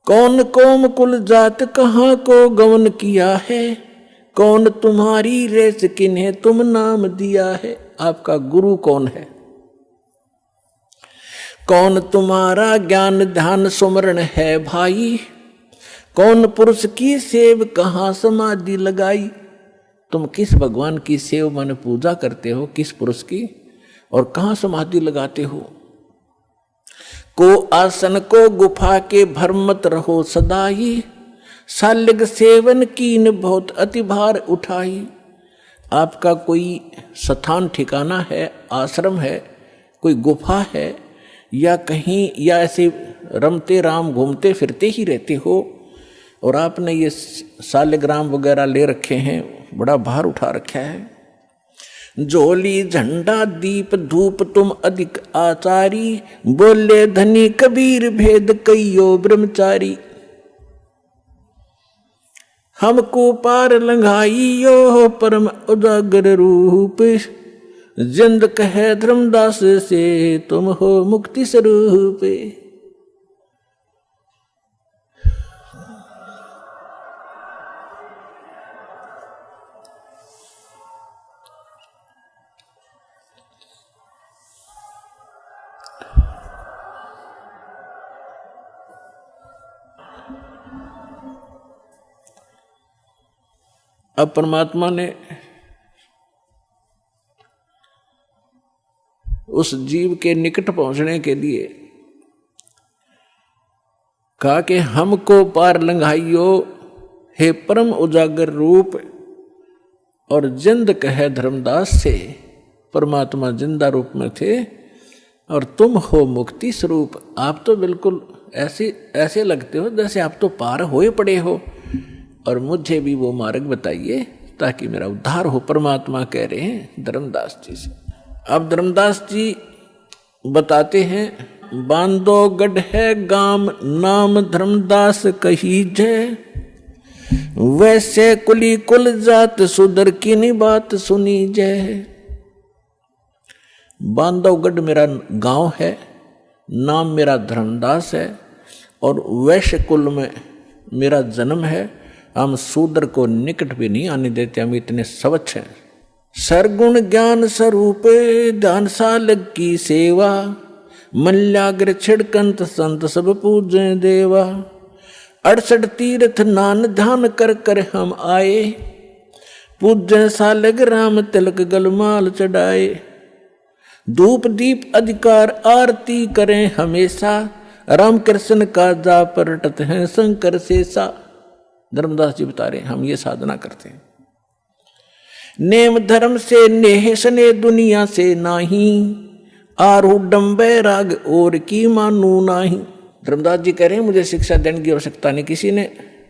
कौन कौम कुल जात कहाँ को गमन किया है, कौन तुम्हारी रेस किन्हें तुम नाम दिया है। आपका गुरु कौन है, कौन तुम्हारा ज्ञान ध्यान सुमरण है भाई, कौन पुरुष की सेव कहाँ समाधि लगाई। तुम किस भगवान की सेव माने पूजा करते हो, किस पुरुष की, और कहाँ समाधि लगाते हो। को आसन को गुफा के भरमत रहो सदाई, सालिग सेवन कीन बहुत अति भार उठाई। आपका कोई स्थान ठिकाना है, आश्रम है, कोई गुफा है, या कहीं, या ऐसे रमते राम घूमते फिरते ही रहते हो, और आपने ये सालिग्राम वगैरह ले रखे हैं, बड़ा भार उठा रखा है। झोली झंडा दीप धूप तुम अधिक आचारी, बोले धनी कबीर भेद कईयो ब्रह्मचारी। हमको पार लंघाइयो परम उजागर रूप, जिंद कहे धर्मदास से तुम हो मुक्ति स्वरूप। अब परमात्मा ने उस जीव के निकट पहुंचने के लिए कहा कि हमको पार लंघाइयो हे परम उजागर रूप, और जिंद कहे धर्मदास से। परमात्मा जिंदा रूप में थे और तुम हो मुक्ति स्वरूप। आप तो बिल्कुल ऐसे लगते हो जैसे आप तो पार होए पड़े हो, और मुझे भी वो मार्ग बताइए ताकि मेरा उद्धार हो। परमात्मा कह रहे हैं धर्मदास जी से। अब धर्मदास जी बताते हैं, बांधो गढ़ है गाम नाम धर्मदास कही जय, वैसे कुली कुल जात सुधर की नी बात सुनी जय। बांधवगढ़ मेरा गांव है, नाम मेरा धर्मदास है, और वैश्य कुल में मेरा जन्म है। हम शूद्र को निकट भी नहीं आने देते, हम इतने स्वच्छ हैं। सरगुण ज्ञान स्वरूप ध्यान सालग की सेवा, मल्याग्र छिड़कंत संत सब पूजे देवा। 68 तीर्थ नान ध्यान कर कर हम आए, पूजन सालग राम तिलक गलमाल चढ़ाए। धूप दीप अधिकार आरती करें हमेशा, राम कृष्ण का जाप रटत हैं शंकर शेषा। धर्मदास जी बता रहे हैं हम ये साधना करते हैं। नेम धर्म से नेह सने दुनिया से नाही, आरूढ़ बैराग और की मानू नाही। धर्मदास जी कह रहे हैं मुझे शिक्षा देने की आवश्यकता नहीं किसी ने,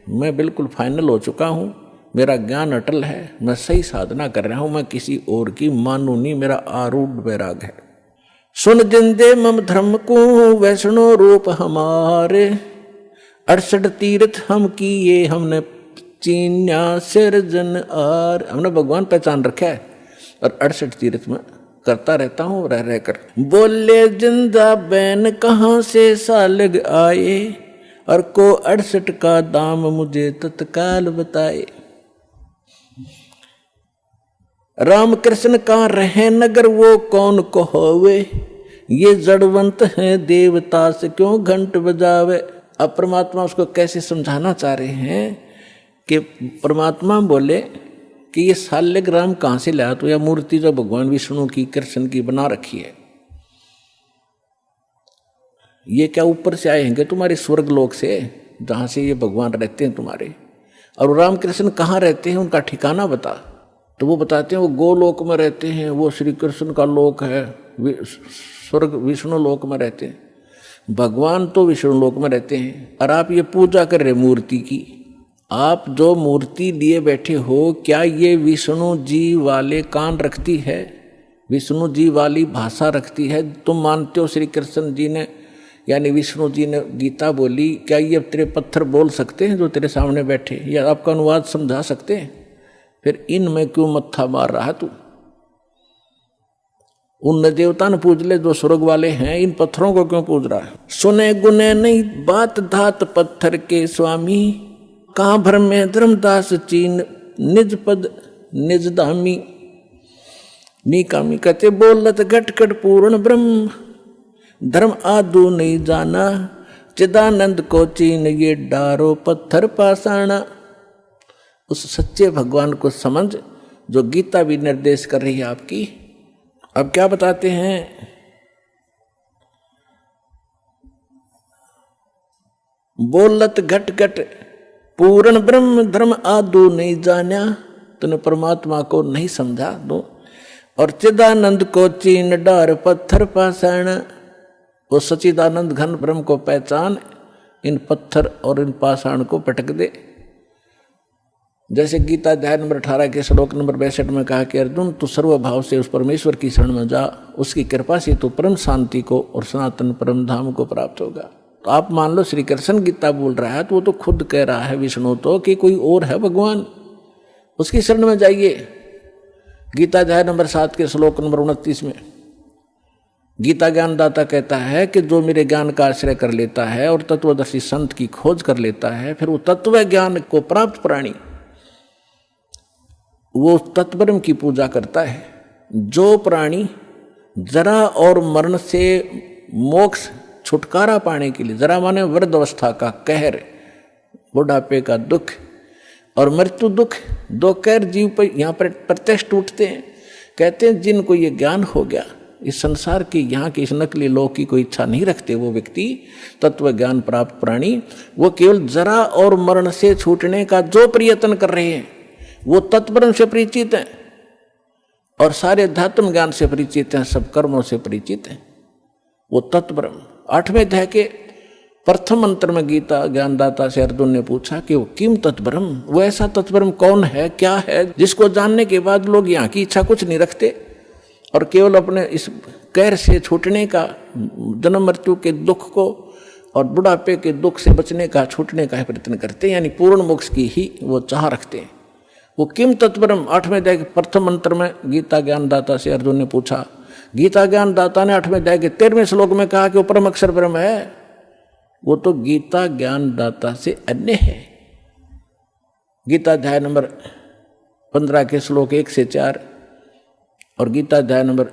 मैं बिल्कुल फाइनल हो चुका हूँ, मेरा ज्ञान अटल है, मैं सही साधना कर रहा हूँ, मैं किसी और की मानू नहीं, मेरा आरूढ़ बैराग है। सुन जिंदे मम धर्म को वैष्णो रूप हमारे, 68 तीर्थ हम किए हमने चीन्या सिरजन आर। हमने भगवान पहचान रखा है और 68 तीर्थ में करता रहता हूँ रह रह कर। बोले जिंदा बैन कहाँ से सालग आए, और को 68 का दाम मुझे तत्काल बताए। राम कृष्ण का रहे नगर वो कौन को होवे, ये जड़वंत है देवता से क्यों घंट बजावे। अब परमात्मा उसको कैसे समझाना चाह रहे हैं कि परमात्मा बोले कि ये साल्यग्राम कहाँ से लाया, तो यह मूर्ति जो भगवान विष्णु की कृष्ण की बना रखी है, ये क्या ऊपर से आए हैं तुम्हारे स्वर्ग लोक से जहाँ से ये भगवान रहते हैं तुम्हारे। और रामकृष्ण कहाँ रहते हैं उनका ठिकाना बता, तो वो बताते हैं वो गोलोक में रहते हैं, वो श्री कृष्ण का लोक है, स्वर्ग विष्णु लोक में रहते हैं। भगवान तो विष्णु लोक में रहते हैं और आप ये पूजा कर रहे मूर्ति की। आप जो मूर्ति लिए बैठे हो, क्या ये विष्णु जी वाले कान रखती है, विष्णु जी वाली भाषा रखती है? तुम मानते हो श्री कृष्ण जी ने यानी विष्णु जी ने गीता बोली, क्या ये तेरे पत्थर बोल सकते हैं जो तेरे सामने बैठे, या आपका अनुवाद समझा सकते हैं? फिर इन में क्यों मत्था मार रहा है तू? उन देवता ने पूज ले जो स्वर्ग वाले हैं, इन पत्थरों को क्यों पूज रहा है? सुने गुने नहीं बात धात पत्थर के स्वामी, कहाँ भ्रम में धर्मदास चीन निज पद निज धामी। निकामी कहते बोलत घटकट पूर्ण ब्रह्म, धर्म आदू नहीं जाना, चिदानंद को चीन ये डारो पत्थर पाषाणा। उस सच्चे भगवान को समझ जो गीता भी निर्देश कर रही है आपकी। अब क्या बताते हैं? बोलत घट घट पूर्ण ब्रह्म, धर्म आदू नहीं जाना, तूने परमात्मा को नहीं समझा दो। और चिदानंद को चीन डार पत्थर पाषाण, वो सचिदानंद घन ब्रह्म को पहचान, इन पत्थर और इन पाषाण को पटक दे। जैसे गीता अध्याय नंबर 18 के श्लोक नंबर 62 में कहा कि अर्जुन तू सर्वभाव से उस परमेश्वर की शरण में जा, उसकी कृपा से तू परम शांति को और सनातन परम धाम को प्राप्त होगा। तो आप मान लो श्री कृष्ण गीता बोल रहा है तो वो तो खुद कह रहा है विष्णु तो कि कोई और है भगवान, उसकी शरण में जाइए। गीता अध्याय नंबर 7 के श्लोक नंबर 29 में गीता ज्ञानदाता कहता है कि जो मेरे ज्ञान का आश्रय कर लेता है और तत्वदर्शी संत की खोज कर लेता है, फिर वो तत्व ज्ञान को प्राप्त प्राणी वो तत्ब्रह्म की पूजा करता है। जो प्राणी जरा और मरण से मोक्ष छुटकारा पाने के लिए, जरा माने वृद्ध अवस्था का कहर, बुढ़ापे का दुख और मृत्यु दुख, दो कहर जीव पर यहाँ पर प्रत्यक्ष टूटते हैं। कहते हैं जिनको ये ज्ञान हो गया, इस संसार की यहाँ की इस नकली लोक की कोई इच्छा नहीं रखते वो व्यक्ति, तत्व ज्ञान प्राप्त प्राणी, वो केवल जरा और मरण से छूटने का जो प्रयत्न कर रहे हैं वो तत्ब्रह्म से परिचित हैं और सारे अध्यात्म ज्ञान से परिचित हैं, सब कर्मों से परिचित हैं। वो तत्ब्रह्म 8वें अध्याय के प्रथम मंत्र में गीता ज्ञानदाता से अर्जुन ने पूछा कि वो किम तत्ब्रह्म, वो ऐसा तत्ब्रह्म कौन है, क्या है जिसको जानने के बाद लोग यहाँ की इच्छा कुछ नहीं रखते और केवल अपने इस कहर से छूटने का, जन्म मृत्यु के दुख को और बुढ़ापे के दुख से बचने का, छूटने का प्रयत्न करते हैं, यानी पूर्ण मोक्ष की ही वो चाह रखते हैं। वो किम तत्ब्रह्म 8वें अध्याय के प्रथम मंत्र में गीता ज्ञानदाता से अर्जुन ने पूछा। गीता ज्ञानदाता ने 8वें अध्याय के 13वें श्लोक में कहा कि वो परम अक्षर ब्रह्म है। वो तो गीता ज्ञानदाता से अन्य है। गीता अध्याय नंबर 15 के श्लोक 1 से 4 और गीता अध्याय नंबर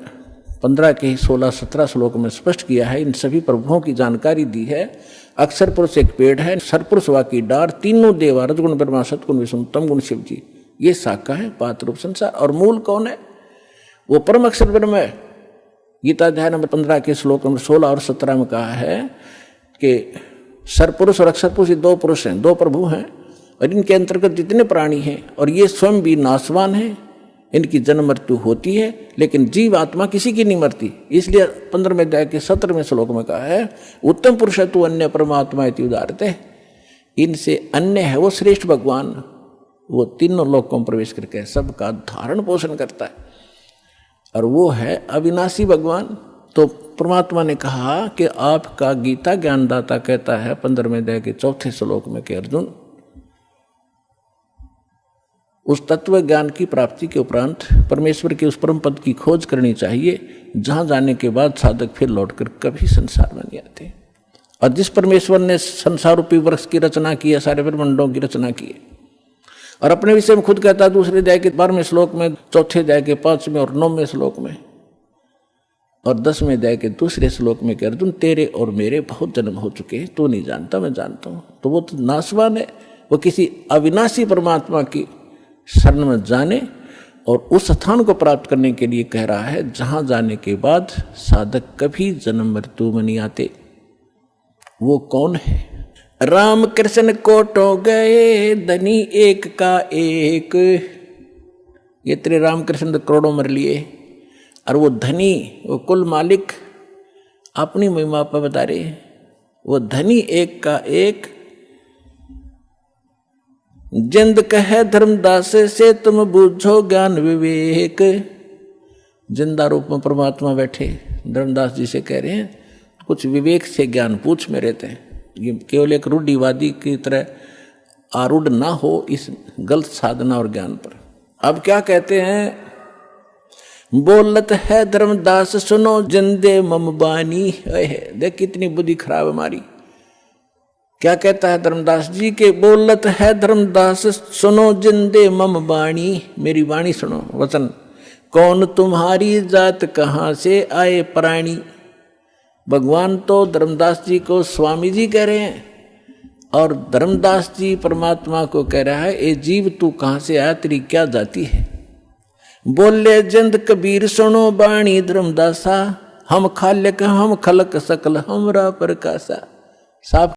15 के ही 16-17 श्लोक में स्पष्ट किया है, इन सभी प्रभुओं की जानकारी दी है। अक्षर पुरुष एक पेड़ है, सरपुरुष वा की डार, तीनों देवा रजगुण ब्रह्मा सतगुण विष्णु तम गुण शिव जी, ये शाखा है पात्र रूप संसार। और मूल कौन है? वो परम अक्षर ब्रह्म है। गीता अध्याय नंबर 15 के श्लोक नंबर 16 और 17 में कहा है कि सरपुरुष और अक्षर पुरुष दो पुरुष हैं, दो प्रभु हैं और इनके अंतर्गत जितने प्राणी हैं और ये स्वयं भी नाशवान हैं, इनकी जन्म मृत्यु होती है लेकिन जीव आत्मा किसी की नहीं मरती। इसलिए 15वें अध्याय के 17वें श्लोक में कहा है उत्तम पुरुष तु अन्य परमात्मा इति उदाहरते, इनसे अन्य है वो श्रेष्ठ भगवान, वो तीनों लोकों में प्रवेश करके सबका धारण पोषण करता है और वो है अविनाशी भगवान। तो परमात्मा ने कहा कि आपका गीता ज्ञानदाता कहता है 15वें अध्याय के 4थे श्लोक में कि अर्जुन उस तत्व ज्ञान की प्राप्ति के उपरांत परमेश्वर के उस परम पद की खोज करनी चाहिए, जहां जाने के बाद साधक फिर लौटकर कभी संसार में नहीं आते। और जिस परमेश्वर ने संसार रूपी वृक्ष की रचना की है, सारे ब्रह्मांडों की रचना की है और अपने विषय में खुद कहता है दूसरे अध्याय के 12वें श्लोक में, चौथे अध्याय के 5वें और 9वें श्लोक में और 10वें अध्याय के दूसरे श्लोक में कि अर्जुन तेरे और मेरे बहुत जन्म हो चुके हैं, तू नहीं जानता मैं जानता हूं। तो वो तो नाशवान है, वो किसी अविनाशी परमात्मा की शरण में जाने और उस स्थान को प्राप्त करने के लिए कह रहा है जहां जाने के बाद साधक कभी जन्म मृत्यु में नहीं आते। वो कौन है? राम कृष्ण कोटो गए धनी एक का एक, ये तेरे राम कृष्ण करोड़ों मर लिए और वो धनी, वो कुल मालिक अपनी महिमा पर बता रहे, वो धनी एक का एक, जिंद कहे धर्मदास से तुम बूझो ज्ञान विवेक। जिंदा रूप में परमात्मा बैठे धर्मदास जी से कह रहे हैं कुछ विवेक से ज्ञान पूछ मेरे थे, ये केवल एक रूढ़िवादी की तरह आरूढ़ ना हो इस गलत साधना और ज्ञान पर। अब क्या कहते हैं? बोलत है धर्मदास सुनो जिंदे मम बानी। देख कितनी बुद्धि खराब हमारी। क्या कहता है धर्मदास जी के, बोलत है धर्मदास सुनो जिंदे मम बाणी, मेरी वाणी सुनो वचन। कौन तुम्हारी जात कहाँ से आए प्राणी। भगवान तो धर्मदास जी को स्वामी जी कह रहे हैं और धर्मदास जी परमात्मा को कह रहा है, ए जीव तू कहाँ से आया, तेरी क्या जाति है। बोले जिंद कबीर सुनो बाणी धर्मदासा, हम खालिक हम खलक सकल हमरा प्रकाशा। साफ